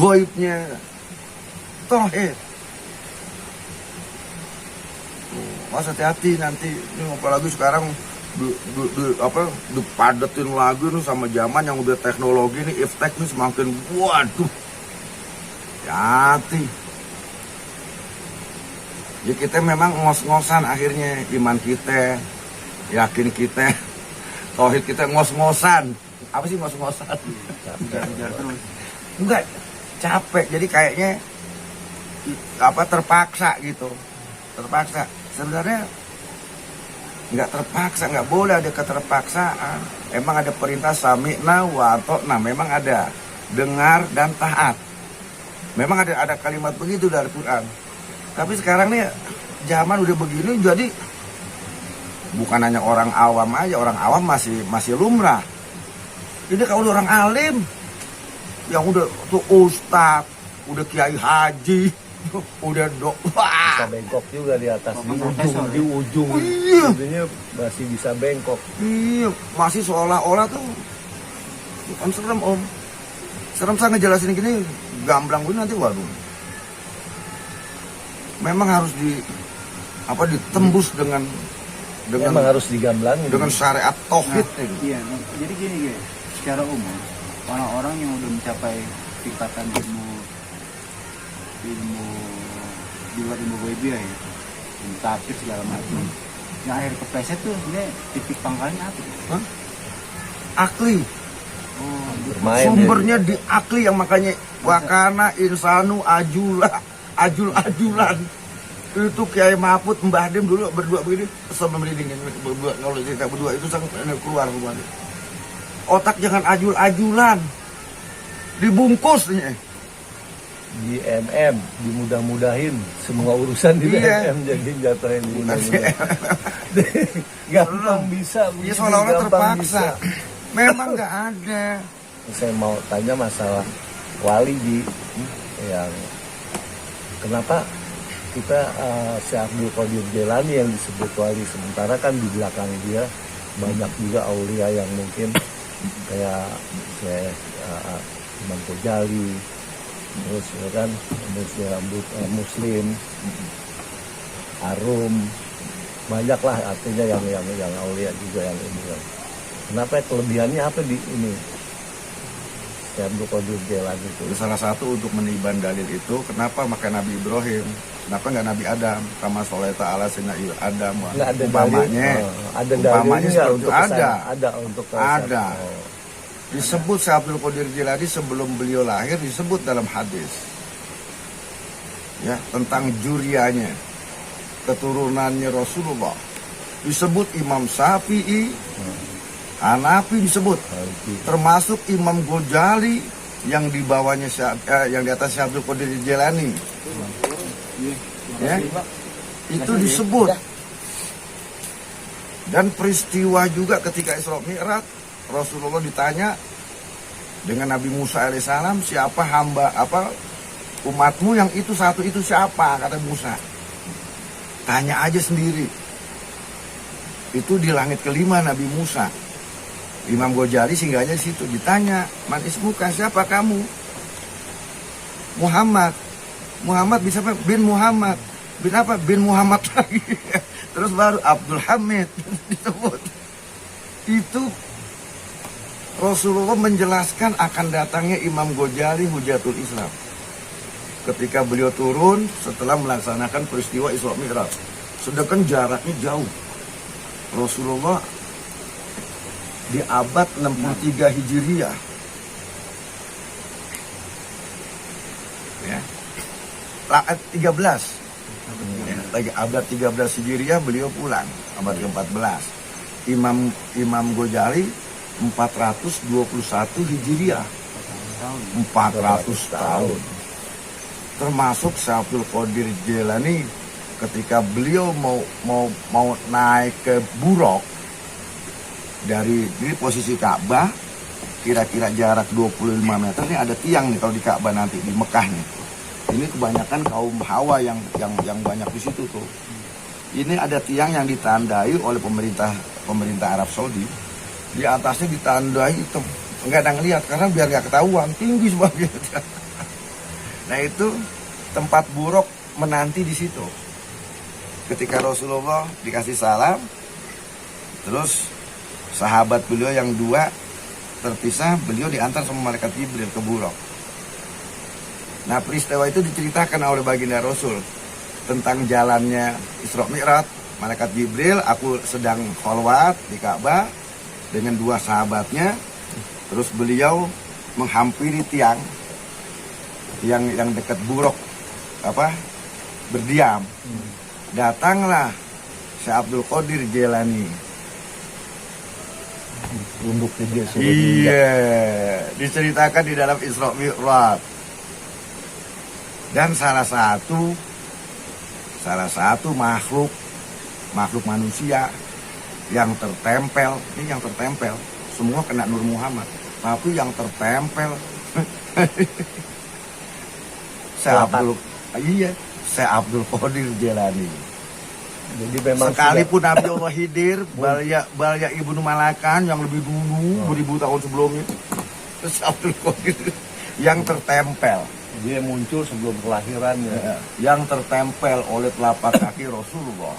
goibnya tauhid. Mas hati-hati nanti, ini apalagi sekarang dipadetin lagi nih sama zaman yang udah teknologi nih, iftek nih semakin waduh. Hati. Ya kita memang ngos-ngosan akhirnya, iman kita, yakin kita, tauhid kita ngos-ngosan. Apa sih ngos-ngosan? Enggak, capek. Jadi kayaknya terpaksa gitu. Terpaksa. Sebenarnya nggak terpaksa, nggak boleh ada keterpaksaan. Emang ada perintah sami'na wa ata'na, memang ada dengar dan taat. Memang ada kalimat begitu dari Quran. Tapi sekarang nih zaman udah begini, jadi bukan hanya orang awam aja, orang awam masih lumrah. Ini kalau orang alim yang udah tuh ustadz, udah kiai haji, udah bisa bengkok juga di atas, di ujung iya. Jadinya masih bisa bengkok. Iya, masih seolah-olah tuh bukan serem om. Serem saya ngejelasin gini, gamblang gue nanti waduh. Memang harus ditembus dengan Memang harus digamblangi dengan syariat tauhid. Iya, jadi gini, secara umum orang-orang yang udah mencapai tingkatan ilmu di luar ilmu goibiyah ya, ilmu tafsir segala macam, yang akhir kepleset tuh sebenarnya titik pangkalnya apa? Hah? Akli. Oh, bermain sumbernya di akli, yang makanya wakana insanu ajulan. Itu Kiai Mahfud, Mbah Dim dulu berdua begini, sama merinding berdua, kalau kita berdua itu sangat keluar rumahnya. Otak jangan ajul-ajulan, dibungkus nih. di MM, dimudah-mudahin semua urusan di MM, jadi jatuhin di gampang bisa. Ya seolah-olah terpaksa. Memang nggak ada. Saya mau tanya masalah wali yang kenapa kita Syekh Abdul Qadir Jailani yang disebut wali, sementara kan di belakang dia banyak juga aulia yang mungkin kayak Syekh Imam Ghazali, terus ya kan Muslim, Arum, banyak lah artinya yang aulia juga yang ini. Kenapa kelebihannya apa di ini? Syekh Abdul Qadir Jailani itu. Salah satu untuk meniban dalil itu, kenapa maka Nabi Ibrahim, kenapa nggak Nabi Adam, kama soleh ta'ala sina Adam, umpamanya, umpamanya seperti itu ada untuk ada. Disebut Syekh Abdul Qadir Jailani sebelum beliau lahir, disebut dalam hadis ya tentang jurianya, keturunannya Rasulullah, disebut Imam Syafi'i, Hanafi disebut, termasuk Imam Ghazali yang di bawahnya yang di atas Syekh Abdul Qadir Jailani, ya itu disebut. Dan peristiwa juga ketika Isra Mi'raj, Rasulullah ditanya dengan Nabi Musa alaihissalam, siapa hamba umatmu yang itu satu itu siapa, kata Musa. Tanya aja sendiri. Itu di langit kelima Nabi Musa. Imam Ghazali singgahnya di situ, ditanya, man ismuka, siapa kamu? Muhammad. Muhammad bisa apa? Bin Muhammad. Bin apa? Bin Muhammad lagi. Terus baru Abdul Hamid disebut. Itu Rasulullah menjelaskan akan datangnya Imam Ghazali Hujatul Islam ketika beliau turun setelah melaksanakan peristiwa Isra Mi'raj. Sedangkan jaraknya jauh. Rasulullah di abad 63 Hijriah. Ya. 13. Ya, lagi abad 13 Hijriah beliau pulang, abad ke-14. Imam Ghazali 421 Hijriah. 400 tahun. Termasuk Syekh Abdul Qadir Jailani ketika beliau mau naik ke Buraq dari posisi Ka'bah, kira-kira jarak 25 meter, ini ada tiang nih kalau di Ka'bah nanti di Mekah nih. Ini kebanyakan kaum Hawa yang banyak di situ tuh. Ini ada tiang yang ditandai oleh pemerintah Arab Saudi. Di atasnya ditandai itu nggak ada ngeliat karena biar nggak ketahuan, tinggi sebagainya. Nah itu tempat buruk menanti di situ. Ketika Rasulullah dikasih salam, terus sahabat beliau yang dua terpisah, beliau diantar sama malaikat Jibril ke buruk. Nah peristiwa itu diceritakan oleh baginda Rasul tentang jalannya Isra Mi'raj. Malaikat Jibril, aku sedang kholwat di Ka'bah dengan dua sahabatnya, terus beliau menghampiri tiang yang dekat buruk berdiam. Datanglah Syekh Abdul Qadir Jailani. Untuk dia sudah Iya, diceritakan di dalam Isra Mi'raj. Dan salah satu makhluk manusia yang tertempel, ini yang tertempel, semua kena Nur Muhammad, tapi yang tertempel Syekh Abdul Qadir Jailani. Jadi memang Sekalipun Nabi Allah Khidir, Balya Ibnu Malakan yang lebih dulu, beribu tahun sebelumnya, Syekh Abdul Qadir yang tertempel. dia muncul sebelum kelahirannya. Yang tertempel oleh telapak kaki Rasulullah